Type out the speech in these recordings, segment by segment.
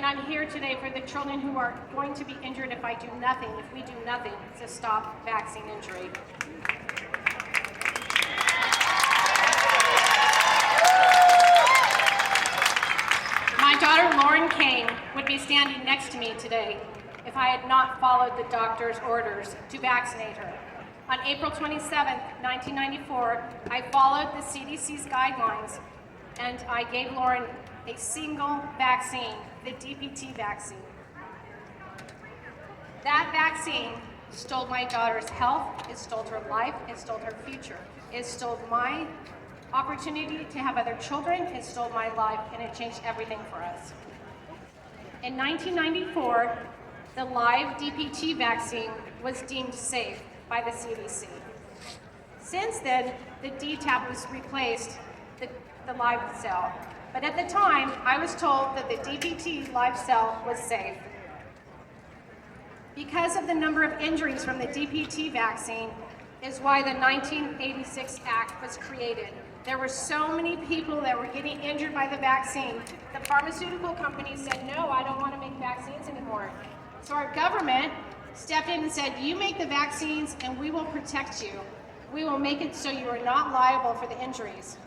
I'm here today for the children who are going to be injured if we do nothing to stop vaccine injury. My daughter Lauren Kane would be standing next to me today if I had not followed the doctor's orders to vaccinate her. On April 27, 1994, I followed the CDC's guidelines and I gave Lauren a single vaccine, the DPT vaccine. That vaccine stole my daughter's health, it stole her life, it stole her future. It stole my opportunity to have other children, it stole my life, and it changed everything for us. In 1994, the live DPT vaccine was deemed safe by the CDC. Since then, the DTaP was replaced, the live cell. But at the time, I was told that the DPT live cell was safe. Because of the number of injuries from the DPT vaccine is why the 1986 Act was created. There were so many people that were getting injured by the vaccine. The pharmaceutical companies said, no, I don't want to make vaccines anymore. So our government stepped in and said, you make the vaccines and we will protect you. We will make it so you are not liable for the injuries.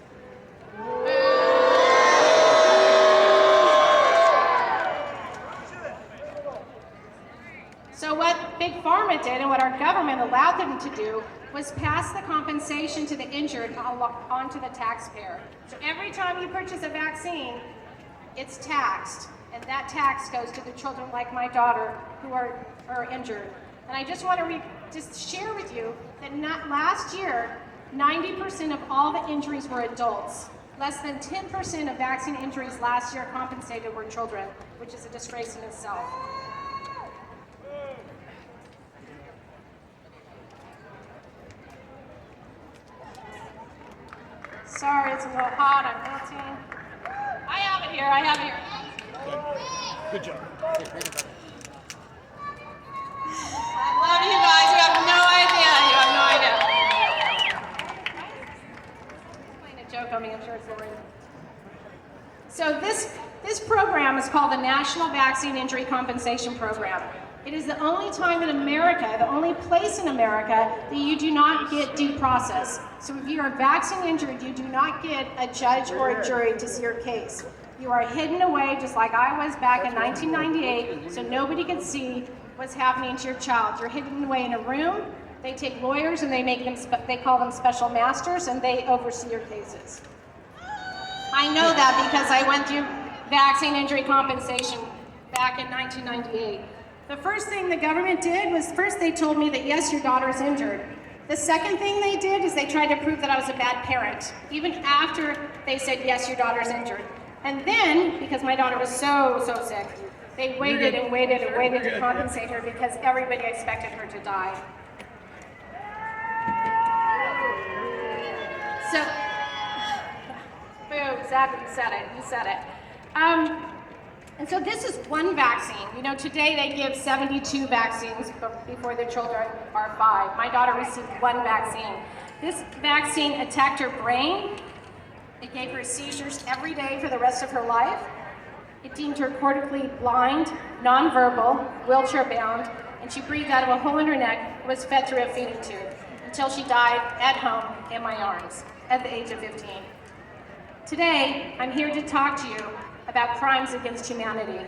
So what Big Pharma did and what our government allowed them to do was pass the compensation to the injured onto the taxpayer. So every time you purchase a vaccine, it's taxed. And that tax goes to the children like my daughter who are injured. And I just want to just share with you that last year, 90% of all the injuries were adults. Less than 10% of vaccine injuries last year compensated were children, which is a disgrace in itself. Sorry, it's a little hot, I'm melting. I have it here. Good job. I love you guys, you have no idea. I'm playing a joke on me, I'm sure it's Lorraine. So this program is called the National Vaccine Injury Compensation Program. It is the only time in America, the only place in America that you do not get due process. So if you are vaccine injured, you do not get a judge or a jury to see your case. You are hidden away just like I was back in 1998, so nobody could see what's happening to your child. You're hidden away in a room. They take lawyers and they call them special masters, and they oversee your cases. I know that because I went through vaccine injury compensation back in 1998. The first thing the government did was first they told me that yes, your daughter is injured. The second thing they did is they tried to prove that I was a bad parent, even after they said yes, your daughter is injured. And then, because my daughter was so sick, they waited and waited and waited to compensate her because everybody expected her to die. So, boom, exactly, you said it. And so this is one vaccine. You know, today they give 72 vaccines before their children are 5. My daughter received one vaccine. This vaccine attacked her brain. It gave her seizures every day for the rest of her life. It deemed her cortically blind, nonverbal, wheelchair-bound, and she breathed out of a hole in her neck, was fed through a feeding tube, until she died at home in my arms at the age of 15. Today, I'm here to talk to you about crimes against humanity.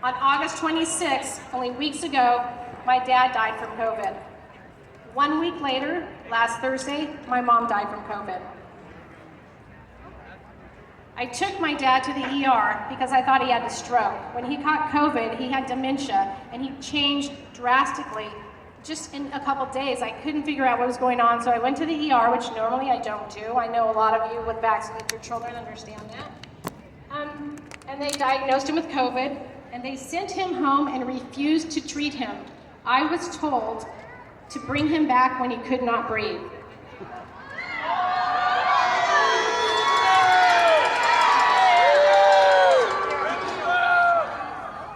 On August 26th, only weeks ago, my dad died from COVID. 1 week later, last Thursday, my mom died from COVID. I took my dad to the ER because I thought he had a stroke. When he caught COVID, he had dementia, and he changed drastically just in a couple days. I couldn't figure out what was going on, so I went to the ER, which normally I don't do. I know a lot of you with vaccinated children understand that. And they diagnosed him with COVID, and they sent him home and refused to treat him. I was told to bring him back when he could not breathe.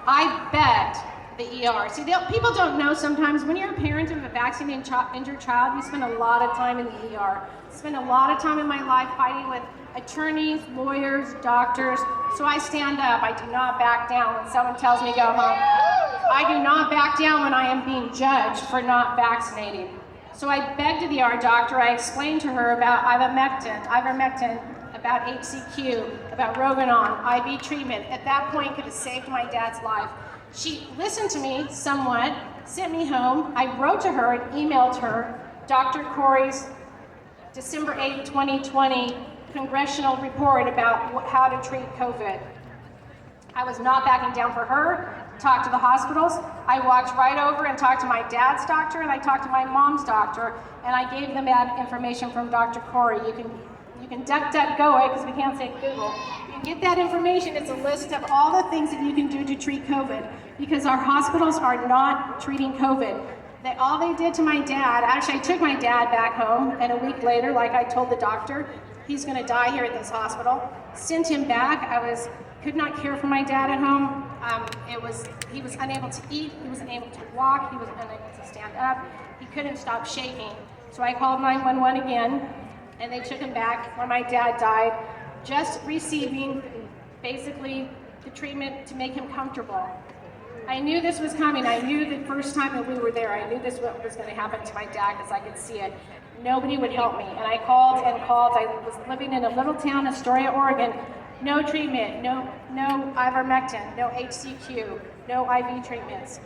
I begged the ER. See, people don't know sometimes when you're a parent of a vaccine-injured child, you spend a lot of time in the ER. I spent a lot of time in my life fighting with attorneys, lawyers, doctors. So I stand up. I do not back down when someone tells me go home. I do not back down when I am being judged for not vaccinating. So I begged the ER doctor. I explained to her about ivermectin, about HCQ, about Roganon, IV treatment. At that point, could have saved my dad's life. She listened to me somewhat, sent me home. I wrote to her and emailed her Dr. Corey's December 8, 2020 congressional report about how to treat COVID. I was not backing down for her, talked to the hospitals. I walked right over and talked to my dad's doctor, and I talked to my mom's doctor, and I gave them that information from Dr. Corey. You can go it, because we can't say Google. You can get that information. It's a list of all the things that you can do to treat COVID, because our hospitals are not treating COVID. All they did to my dad, actually I took my dad back home, and a week later, like I told the doctor, he's gonna die here at this hospital. Sent him back. Could not care for my dad at home. He was unable to eat, he was unable to walk, he was unable to stand up, he couldn't stop shaking. So I called 911 again, and they took him back when my dad died, just receiving basically the treatment to make him comfortable. I knew this was coming. I knew the first time that we were there, I knew this was going to happen to my dad because I could see it. Nobody would help me, and I called and called. I was living in a little town, Astoria, Oregon. No treatment, no ivermectin, no HCQ, no IV treatments.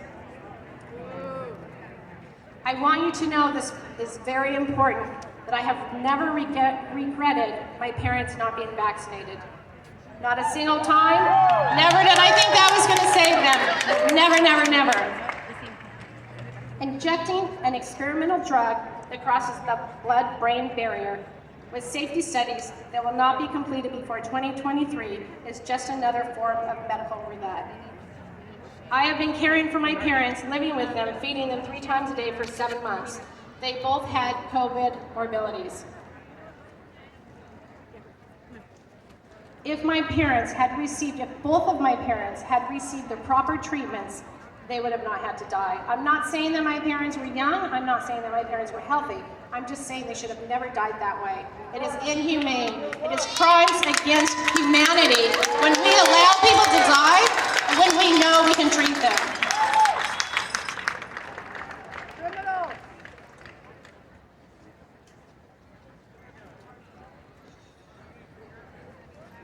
I want you to know this is very important, that I have never regretted my parents not being vaccinated. Not a single time. Never did I think that was going to save them. Never, never, never. Injecting an experimental drug that crosses the blood-brain barrier with safety studies that will not be completed before 2023 is just another form of medical roulette. I have been caring for my parents, living with them, feeding them 3 times a day for 7 months. They both had COVID morbidities. If both of my parents had received the proper treatments, they would have not had to die. I'm not saying that my parents were young. I'm not saying that my parents were healthy. I'm just saying they should have never died that way. It is inhumane. It is crimes against humanity when we allow people to die and when we know we can treat them.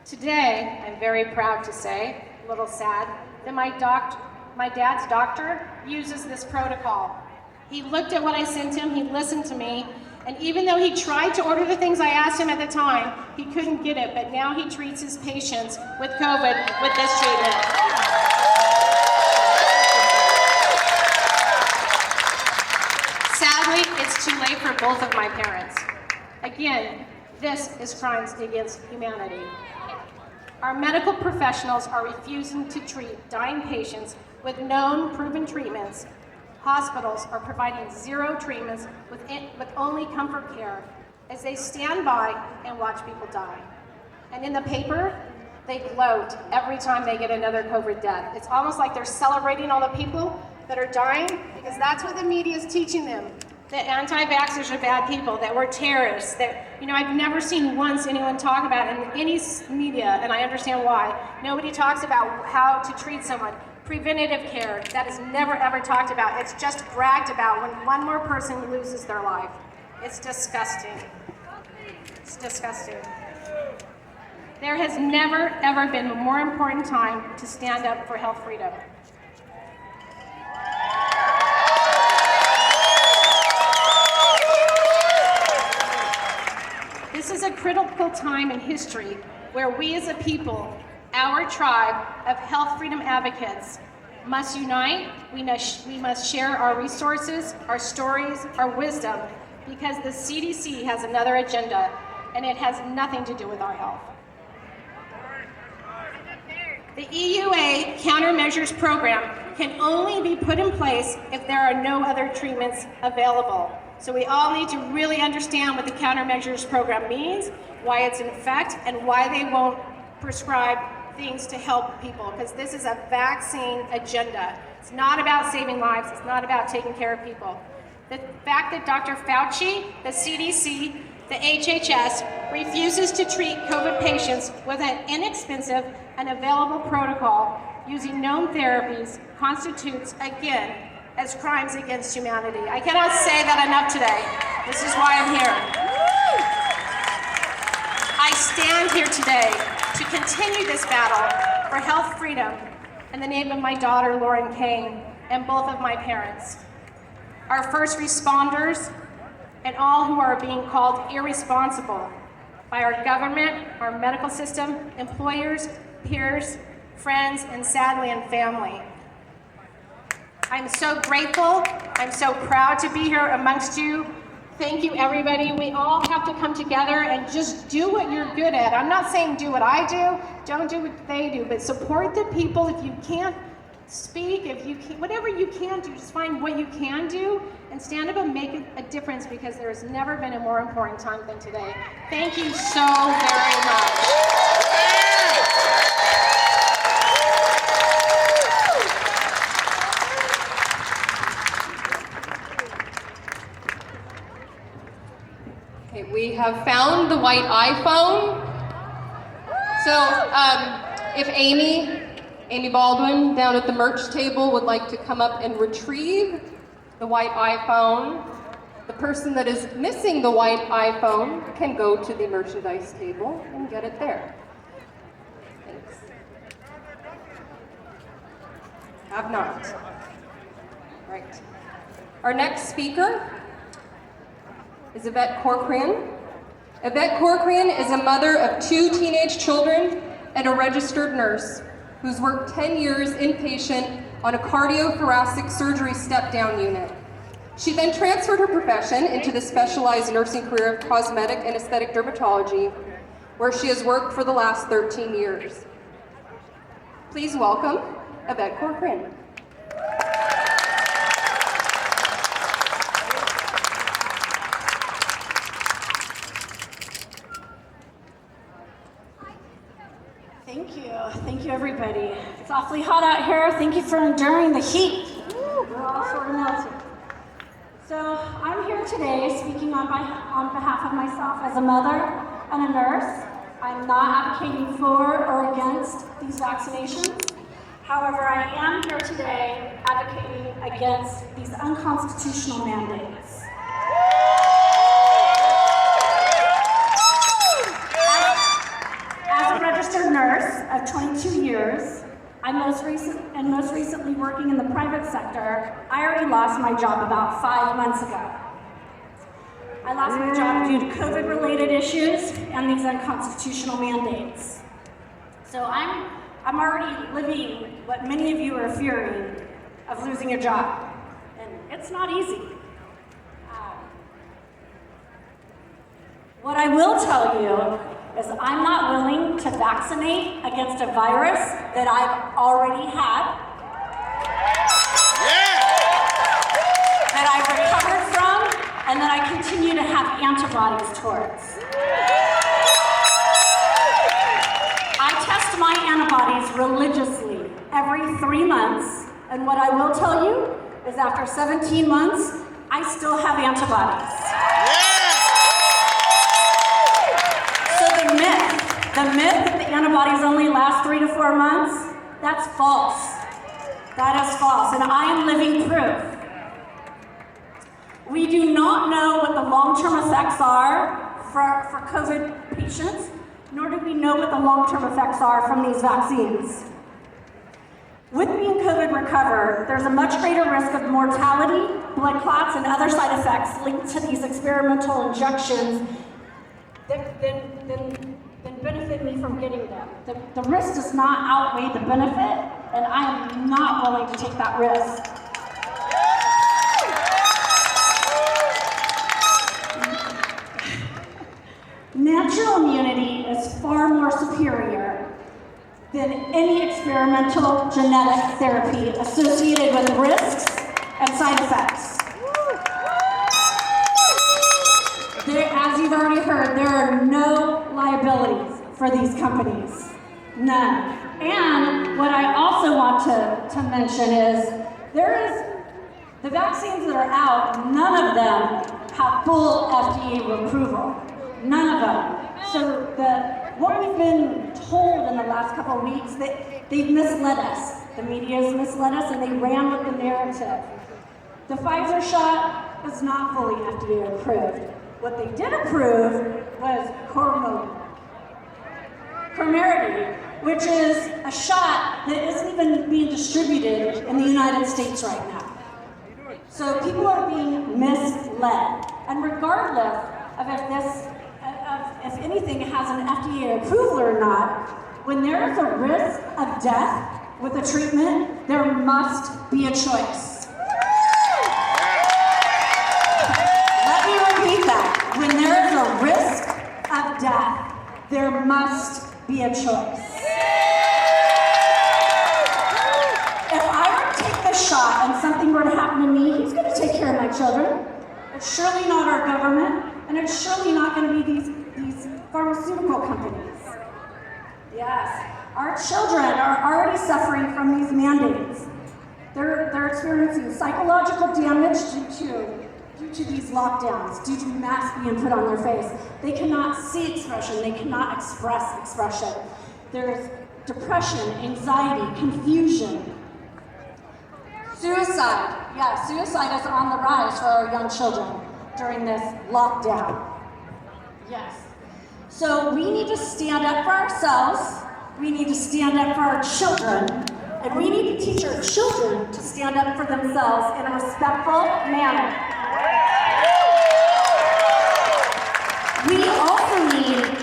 Today, I'm very proud to say, a little sad, that my dad's doctor uses this protocol. He looked at what I sent him, he listened to me, and even though he tried to order the things I asked him at the time, he couldn't get it, but now he treats his patients with COVID with this treatment. Sadly, it's too late for both of my parents. Again, this is crimes against humanity. Our medical professionals are refusing to treat dying patients with known proven treatments. Hospitals are providing 0 treatments with only comfort care as they stand by and watch people die. And in the paper, they gloat every time they get another COVID death. It's almost like they're celebrating all the people that are dying, because that's what the media is teaching them. That anti-vaxxers are bad people, that we're terrorists, that, I've never seen once anyone talk about in any media, and I understand why. Nobody talks about how to treat someone. Preventative care, that is never ever talked about. It's just bragged about when one more person loses their life. It's disgusting. It's disgusting. There has never ever been a more important time to stand up for health freedom. This is a critical time in history where we as a people, our tribe of health freedom advocates, must unite. We must share our resources, our stories, our wisdom, because the CDC has another agenda, and it has nothing to do with our health. The EUA countermeasures program can only be put in place if there are no other treatments available. So we all need to really understand what the countermeasures program means, why it's in effect, and why they won't prescribe things to help people, because this is a vaccine agenda. It's not about saving lives, it's not about taking care of people. The fact that Dr. Fauci, the CDC, the HHS refuses to treat COVID patients with an inexpensive and available protocol using known therapies constitutes, again, as crimes against humanity. I cannot say that enough today. This is why I'm here. I stand here today to continue this battle for health freedom in the name of my daughter, Lauren Kane, and both of my parents, our first responders, and all who are being called irresponsible by our government, our medical system, employers, peers, friends, and sadly, and family. I'm so grateful. I'm so proud to be here amongst you. Thank you, everybody. We all have to come together and just do what you're good at. I'm not saying do what I do, don't do what they do, but support the people. If you can't speak, if you can, whatever you can do, just find what you can do and stand up and make a difference, because there has never been a more important time than today. Thank you so very much. Okay, we have found the white iPhone. So if Amy Baldwin down at the merch table would like to come up and retrieve the white iPhone, the person that is missing the white iPhone can go to the merchandise table and get it there. Thanks. Have not. Right. Our next speaker is Yvette Corcoran. Yvette Corcoran is a mother of 2 teenage children and a registered nurse who's worked 10 years inpatient on a cardiothoracic surgery step-down unit. She then transferred her profession into the specialized nursing career of cosmetic and aesthetic dermatology, where she has worked for the last 13 years. Please welcome Yvette Corcoran. Thank you everybody. It's awfully hot out here. Thank you for enduring the heat. We're all sort of melting. So I'm here today speaking on behalf of myself as a mother and a nurse. I'm not advocating for or against these vaccinations. However, I am here today advocating against these unconstitutional mandates. As a registered nurse of 22 years, I'm most recently working in the private sector. I already lost my job about 5 months ago. I lost my job due to COVID-related issues and these unconstitutional mandates. So I'm already living what many of you are fearing of losing your job, and it's not easy. What I will tell you is I'm not willing to vaccinate against a virus that I've already had, that I've recovered from, and that I continue to have antibodies towards. I test my antibodies religiously every 3 months, and what I will tell you is after 17 months, I still have antibodies. The myth that the antibodies only last 3 to 4 months, that's false. That is false, and I am living proof. We do not know what the long-term effects are for COVID patients, nor do we know what the long-term effects are from these vaccines. With being COVID recovered, there's a much greater risk of mortality, blood clots, and other side effects linked to these experimental injections than benefit me from getting them. The risk does not outweigh the benefit, and I am not willing to take that risk. Natural immunity is far more superior than any experimental genetic therapy associated with risks and side effects. As you've already heard, there are no liabilities for these companies. None. And what I also want to mention is the vaccines that are out, none of them have full FDA approval. None of them. So what we've been told in the last couple of weeks, that they've misled us. The media's misled us and they ran with the narrative. The Pfizer shot was not fully FDA approved. What they did approve was Comirnaty, which is a shot that isn't even being distributed in the United States right now. So people are being misled. And regardless of if anything has an FDA approval or not, when there is a risk of death with a treatment, there must be a choice. Let me repeat that. When there is a risk of death, there must be a choice. If I were to take this shot and something were to happen to me, who's going to take care of my children? It's surely not our government, and it's surely not going to be these pharmaceutical companies. Yes, our children are already suffering from these mandates. They're experiencing psychological damage due to these lockdowns, due to masks being put on their face. They cannot see expression, they cannot express expression. There's depression, anxiety, confusion. Suicide. Yeah, suicide is on the rise for our young children during this lockdown. Yes. So we need to stand up for ourselves, we need to stand up for our children, and we need to teach our children to stand up for themselves in a respectful manner. We also need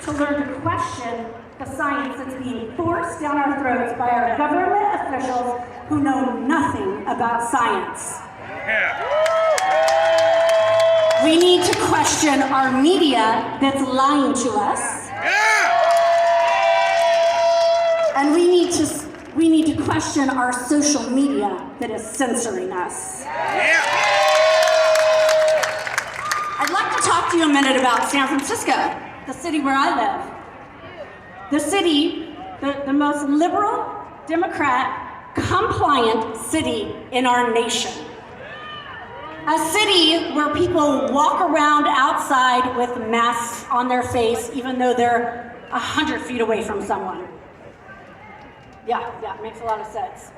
to learn to question the science that's being forced down our throats by our government officials who know nothing about science. We need to question our media that's lying to us. And we need to question our social media that is censoring us. I'd like to talk to you a minute about San Francisco, the city where I live. The city, the most liberal, Democrat, compliant city in our nation. A city where people walk around outside with masks on their face even though they're 100 feet away from someone. Yeah, it makes a lot of sense.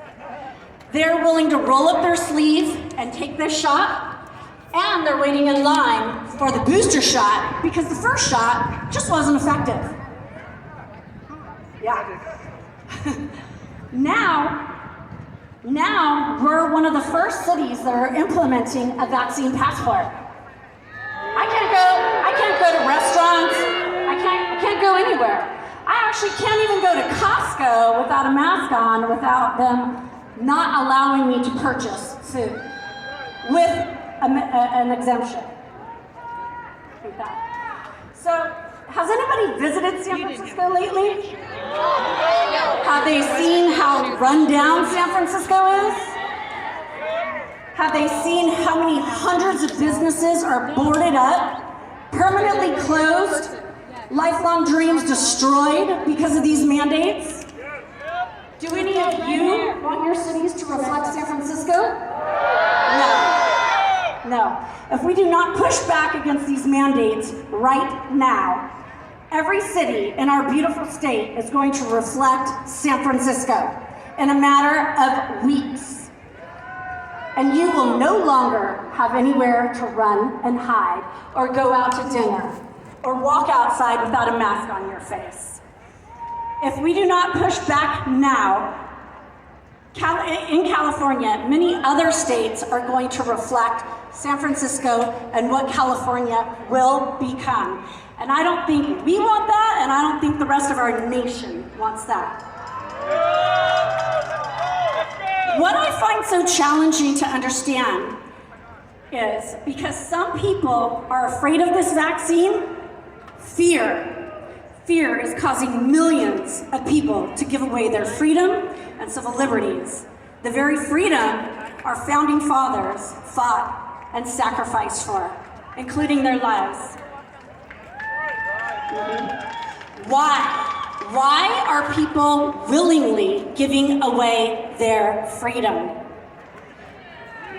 They're willing to roll up their sleeve and take this shot, and they're waiting in line for the booster shot because the first shot just wasn't effective. Yeah. Now we're one of the first cities that are implementing a vaccine passport. I can't go to restaurants. I can't go anywhere. I actually can't even go to Costco without a mask on, without them not allowing me to purchase food with an exemption. Like that. So, has anybody visited San Francisco lately? Have they seen how run down San Francisco is? Have they seen how many hundreds of businesses are boarded up, permanently closed, lifelong dreams destroyed because of these mandates? Do any of you want your cities to reflect San Francisco? No. If we do not push back against these mandates right now, every city in our beautiful state is going to reflect San Francisco in a matter of weeks. And you will no longer have anywhere to run and hide, or go out to dinner, or walk outside without a mask on your face. If we do not push back now, in California, many other states are going to reflect San Francisco and what California will become. And I don't think we want that, and I don't think the rest of our nation wants that. What I find so challenging to understand is because some people are afraid of this vaccine, fear is causing millions of people to give away their freedom and civil liberties. The very freedom our founding fathers fought and sacrificed for, including their lives. Why are people willingly giving away their freedom?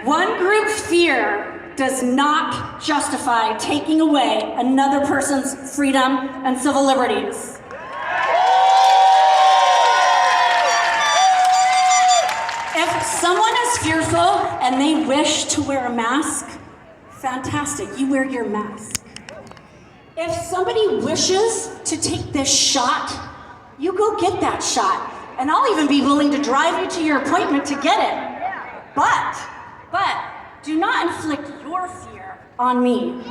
One group's fear does not justify taking away another person's freedom and civil liberties. If someone is fearful and they wish to wear a mask, fantastic, you wear your mask. If somebody wishes to take this shot, you go get that shot. And I'll even be willing to drive you to your appointment to get it. But do not inflict your fear on me.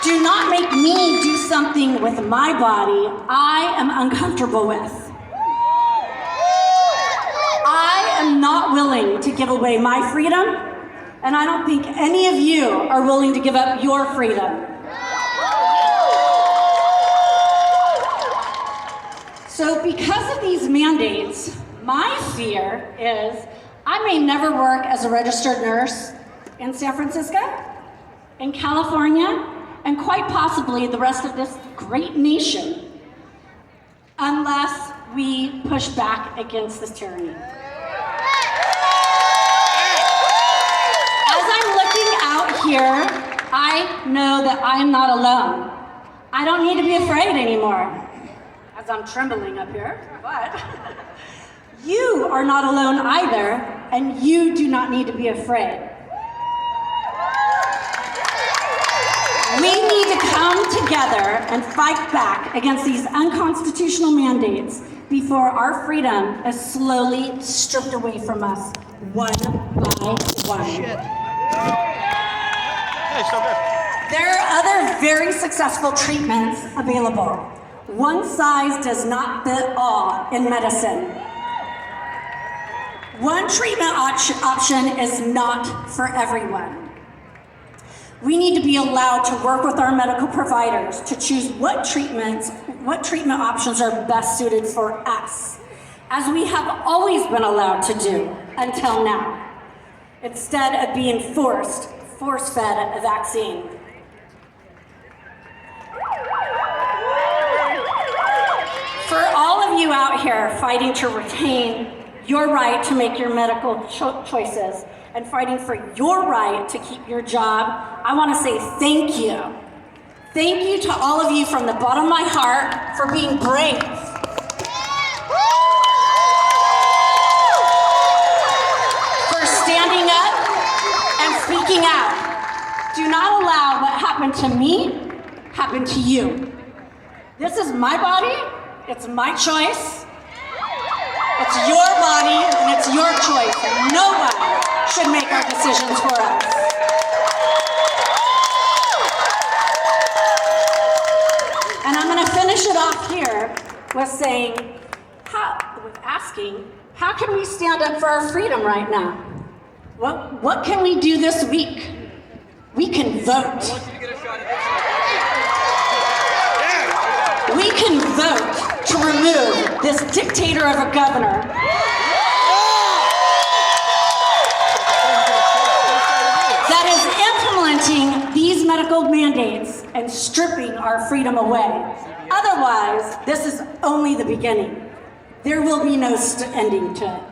Do not make me do something with my body I am uncomfortable with. I am not willing to give away my freedom, and I don't think any of you are willing to give up your freedom. So because of these mandates, my fear is I may never work as a registered nurse in San Francisco, in California, and quite possibly the rest of this great nation, unless we push back against this tyranny. As I'm looking out here, I know that I am not alone. I don't need to be afraid anymore. As I'm trembling up here, but you are not alone either, and you do not need to be afraid. We need to come together and fight back against these unconstitutional mandates before our freedom is slowly stripped away from us, one by one. Hey, so good. There are other very successful treatments available. One size does not fit all in medicine. One treatment option is not for everyone. We need to be allowed to work with our medical providers to choose what treatment options are best suited for us, as we have always been allowed to do until now, instead of being force-fed a vaccine. For all of you out here fighting to retain your right to make your medical choices and fighting for your right to keep your job, I want to say thank you. Thank you to all of you from the bottom of my heart for being brave. For standing up and speaking out. Do not allow what happened to me happen to you. This is my body. It's my choice. It's your body and it's your choice. Nobody should make our decisions for us. And I'm going to finish it off here with asking, how can we stand up for our freedom right now? What can we do this week? We can vote. We can vote to remove this dictator of a governor. That is implementing these medical mandates and stripping our freedom away. Otherwise, this is only the beginning. There will be no ending to it.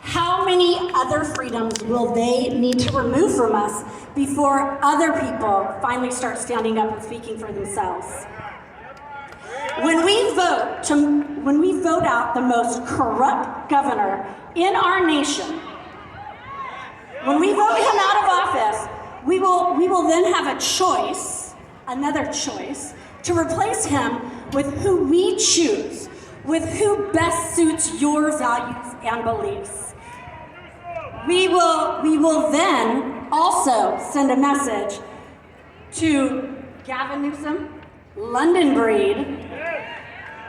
How many other freedoms will they need to remove from us before other people finally start standing up and speaking for themselves? When we vote out the most corrupt governor in our nation, when we vote him out of office, we will then have a choice, another choice, to replace him with who we choose, with who best suits your values and beliefs. We will then also send a message to Gavin Newsom, London Breed,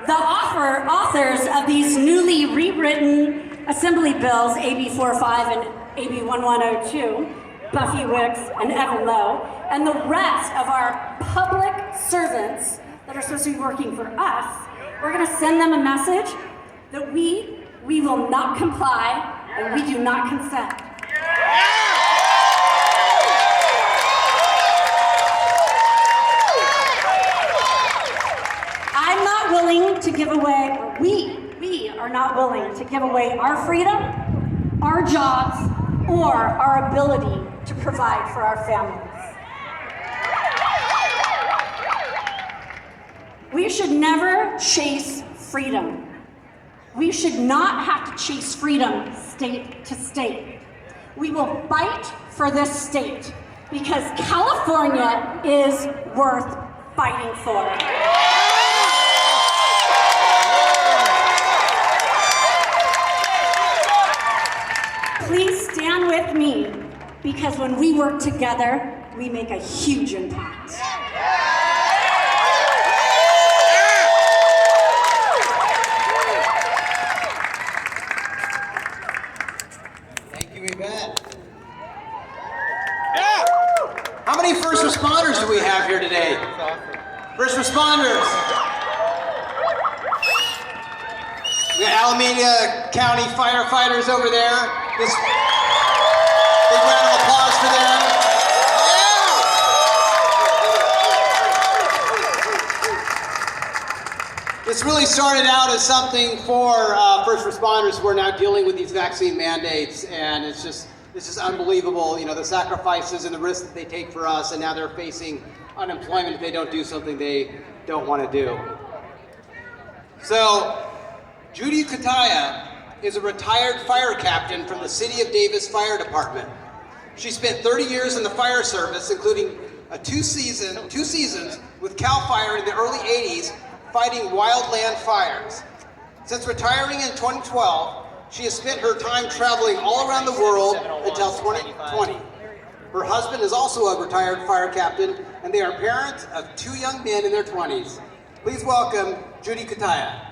the authors of these newly rewritten assembly bills, AB 45 and AB 1102, Buffy Wicks and Evan Lowe, and the rest of our public servants that are supposed to be working for us. We're going to send them a message that we will not comply and we do not consent. I'm not willing to give away, we we are not willing to give away our freedom, our jobs, or our ability to provide for our families. We should never chase freedom. We should not have to chase freedom state to state. We will fight for this state because California is worth fighting for. Please stand with me because when we work together, we make a huge impact. How many first responders do we have here today? First responders. We got Alameda County firefighters over there. This big round of applause for them. Yeah! This really started out as something for first responders who are now dealing with these vaccine mandates, and it's just unbelievable, you know, the sacrifices and the risks that they take for us, and now they're facing unemployment if they don't do something they don't want to do. So, Judy Kataya is a retired fire captain from the City of Davis Fire Department. She spent 30 years in the fire service, including two seasons with CAL FIRE in the early 80s, fighting wildland fires. Since retiring in 2012, she has spent her time traveling all around the world until 2020. Her husband is also a retired fire captain, and they are parents of 2 young men in their 20s. Please welcome Judy Kataya.